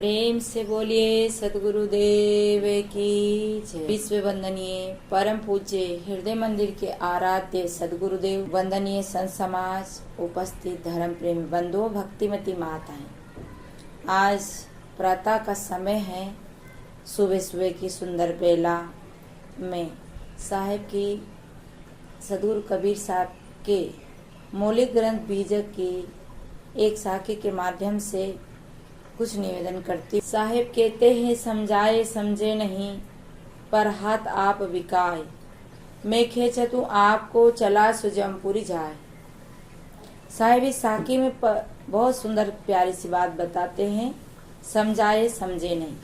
प्रेम से बोलिए सदगुरुदेव की जय। विश्व वंदनीय परम पूज्य हृदय मंदिर के आराध्य सदगुरुदेव, वंदनीय संत समाज, उपस्थित धर्म प्रेमी बंधुओं, भक्तिमती माताएं, आज प्रातः का समय है। सुबह सुबह की सुंदर बेला में साहेब की सदगुरु कबीर साहब के मौलिक ग्रंथ बीजक की एक साखी के माध्यम से कुछ निवेदन करती। साहेब कहते हैं, समझाए समझे नहीं पर हाथ आप बिकाए, मैं खेचतू आपको चला सुजमपुरी जाए। साहेब इस साखी में बहुत सुंदर प्यारी सी बात बताते हैं, समझाए समझे नहीं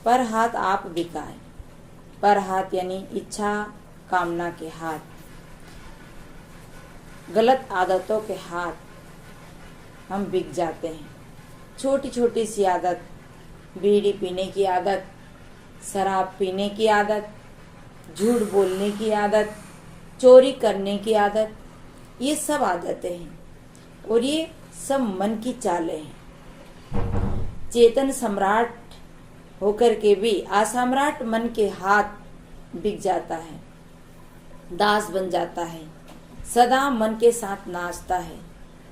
पर हाथ आप बिकाए। पर हाथ यानी इच्छा कामना के हाथ, गलत आदतों के हाथ हम बिक जाते हैं। छोटी छोटी सी आदत, बीड़ी पीने की आदत, शराब पीने की आदत, झूठ बोलने की आदत, चोरी करने की आदत, ये सब आदतें हैं और ये सब मन की चालें हैं। चेतन सम्राट होकर के भी असम्राट मन के हाथ बिक जाता है, दास बन जाता है, सदा मन के साथ नाचता है।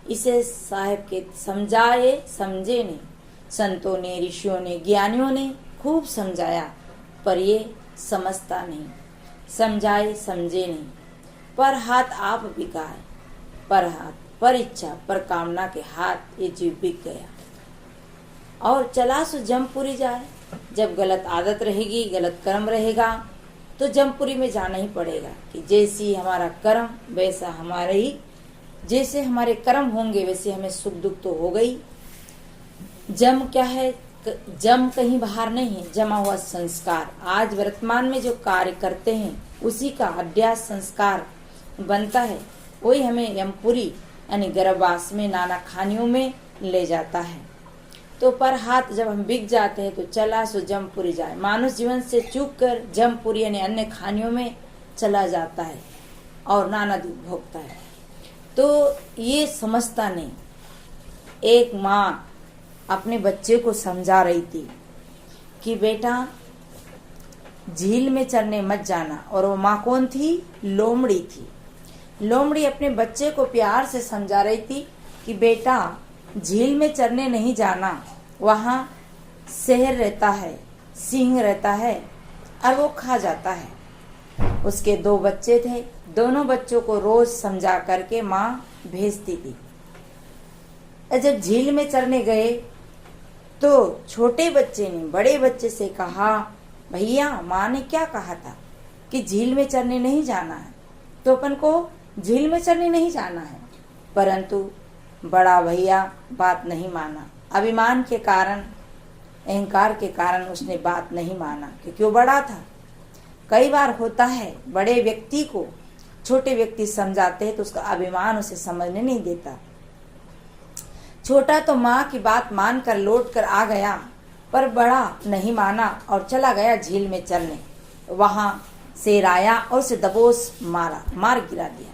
इसे साहेब के समझाए समझे ने, संतों ने, ऋषियों ने, ज्ञानियों ने खूब समझाया पर ये समझता नहीं। समझाए समझे नहीं पर हाथ आप बिकाए। पर हाथ, पर इच्छा, पर कामना के हाथ ये जीव बिक गया और चला सो जमपुरी जाए। जब गलत आदत रहेगी, गलत कर्म रहेगा तो जमपुरी में जाना ही पड़ेगा कि जैसी हमारा कर्म वैसा हमारा ही, जैसे हमारे कर्म होंगे वैसे हमें सुख दुख तो हो गई। जम क्या है? जम कहीं बाहर नहीं है, जमा हुआ संस्कार। आज वर्तमान में जो कार्य करते हैं उसी का अभ्यास संस्कार बनता है, वही हमें यमपुरी यानी गर्भवास में, नाना खानियों में ले जाता है। तो पर हाथ जब हम बिक जाते हैं तो चला सो जमपुरी जाए। मानुष जीवन से चूक कर जमपुरी यानी अन्य खानियों में चला जाता है और नाना दुख भोगता है। तो ये समझता नहीं। एक माँ अपने बच्चे को समझा रही थी कि बेटा झील में चरने मत जाना, और वो माँ कौन थी? लोमड़ी थी। लोमड़ी अपने बच्चे को प्यार से समझा रही थी कि बेटा झील में चरने नहीं जाना, वहाँ शेर रहता है, सिंह रहता है और वो खा जाता है। उसके 2 बच्चे थे, दोनों बच्चों को रोज समझा करके माँ भेजती थी। जब झील में चरने गए तो छोटे बच्चे ने बड़े बच्चे से कहा, भैया माँ ने क्या कहा था कि झील में चरने नहीं जाना है, तो अपन को झील में चरने नहीं जाना है। परंतु बड़ा भैया बात नहीं माना। अभिमान के कारण, अहंकार के कारण उसने बात नहीं माना क्योंकि वो बड़ा था। कई बार होता है बड़े व्यक्ति को छोटे व्यक्ति समझाते हैं तो उसका अभिमान उसे समझने नहीं देता। छोटा तो माँ की बात मानकर लौट कर आ गया, पर बड़ा नहीं माना और चला गया झील में चलने। वहां शेर आया और उसे दबोच मार गिरा दिया।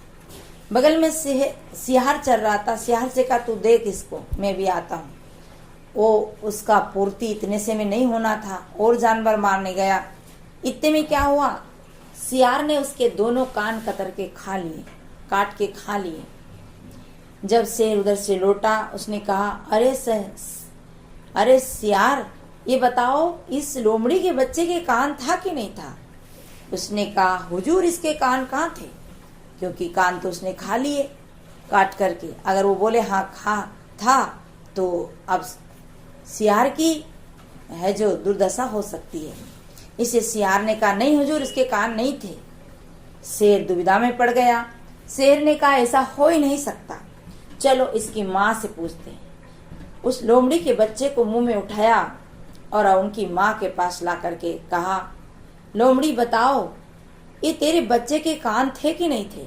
बगल में सियार चल रहा था। सियार से कहा, तू देख इसको, मैं भी आता हूँ। वो उसका पूर्ति इतने से में नहीं होना था और जानवर मारने गया। इतने में क्या हुआ, सियार ने उसके दोनों कान कतर के खा लिए, काट के खा लिए। जब शेर उधर से लौटा उसने कहा, अरे सियार, ये बताओ इस लोमड़ी के बच्चे के कान था कि नहीं था? उसने कहा, हुजूर इसके कान कहाँ थे, क्योंकि कान तो उसने खा लिए काट करके। अगर वो बोले हाँ खा था तो अब सियार की है जो दुर्दशा हो सकती है। इसे सियार ने कहा, नहीं हुजूर इसके कान नहीं थे। शेर दुविधा में पड़ गया। शेर ने कहा, ऐसा हो ही नहीं सकता, चलो इसकी माँ से पूछते हैं। उस लोमड़ी के बच्चे को मुंह में उठाया और उनकी माँ के पास ला करके कहा, लोमड़ी बताओ ये तेरे बच्चे के कान थे कि नहीं थे?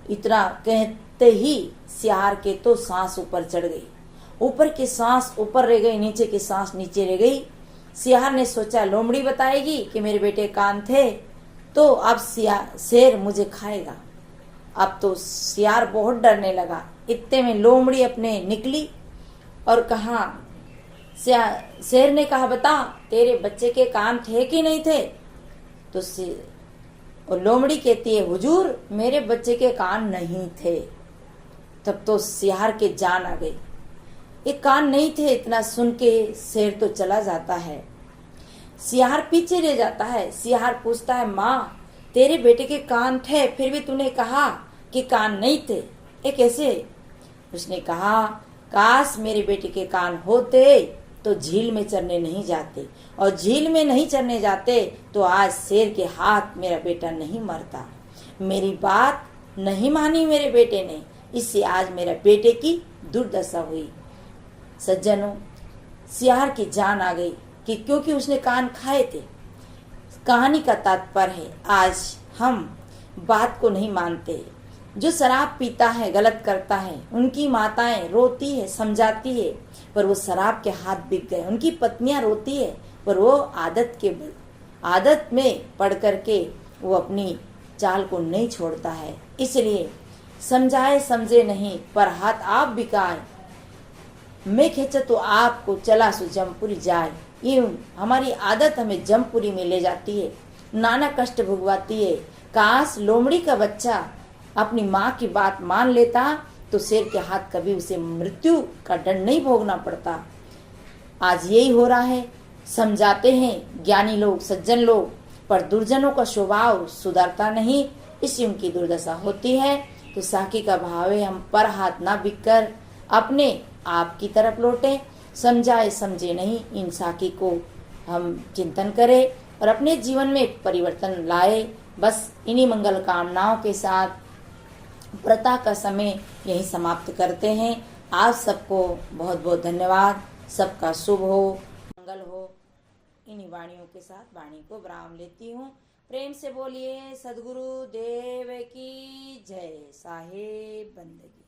इतना कहते ही सियार के तो सांस ऊपर चढ़ गई। ऊपर की सांस ऊपर रह गई, नीचे की सांस नीचे रह गई। सियार ने सोचा लोमड़ी बताएगी कि मेरे बेटे कान थे तो अब शेर मुझे खाएगा। अब तो सियार बहुत डरने लगा। इतने में लोमड़ी अपने निकली और कहा, शेर ने कहा, बता तेरे बच्चे के कान थे कि नहीं थे? तो और लोमड़ी कहती है, हुजूर मेरे बच्चे के कान नहीं थे। तब तो सियार के जान आ गई। ये कान नहीं थे, इतना सुन के शेर तो चला जाता है। सियार पीछे रह जाता है। सियार पूछता है, माँ तेरे बेटे के कान थे, फिर भी तूने कहा कि कान नहीं थे, ये कैसे? उसने कहा, काश मेरे बेटे के कान होते तो झील में चरने नहीं जाते, और झील में नहीं चरने जाते तो आज शेर के हाथ मेरा बेटा नहीं मरता। मेरी बात नहीं मानी मेरे बेटे ने, इससे आज मेरे बेटे की दुर्दशा हुई। सज्जनों, सियार की जान आ गई कि क्योंकि उसने कान खाए थे। कहानी का तात्पर्य है, आज हम बात को नहीं मानते। जो शराब पीता है, गलत करता है, उनकी माताएं रोती है, समझाती है, पर वो शराब के हाथ बिक गए। उनकी पत्नियां रोती है, पर वो आदत में पड़ करके वो अपनी चाल को नहीं छोड़ता है। इसलिए समझाए समझे नहीं, पर हाथ आप बिकाए। मैं खेचा तो आपको, चला सो जमपुरी जाए। यूं हमारी आदत हमें जमपुरी में ले जाती है, नाना कष्ट भुगवाती है। काश लोमड़ी का बच्चा अपनी माँ की बात मान लेता तो शेर के हाथ कभी उसे मृत्यु का दंड नहीं भोगना पड़ता। आज यही हो रहा है। समझाते हैं ज्ञानी लोग, सज्जन लोग, पर दुर्जनों का स्वभाव सुधरता नहीं, इसलिए उनकी दुर्दशा होती है। तो साकी का भाव है, हम पर हाथ ना बिक कर अपने आप की तरफ लौटे। समझाए समझे नहीं, इन साकी को हम चिंतन करें और अपने जीवन में परिवर्तन लाए। बस इन्हीं मंगल कामनाओं के साथ व्रता का समय यही समाप्त करते हैं। आप सबको बहुत बहुत धन्यवाद। सबका शुभ हो, मंगल हो। इन्हीं वाणियों के साथ वाणी को विराम लेती हूँ। प्रेम से बोलिए सद्गुरु देव की जय। साहेब बंदगी।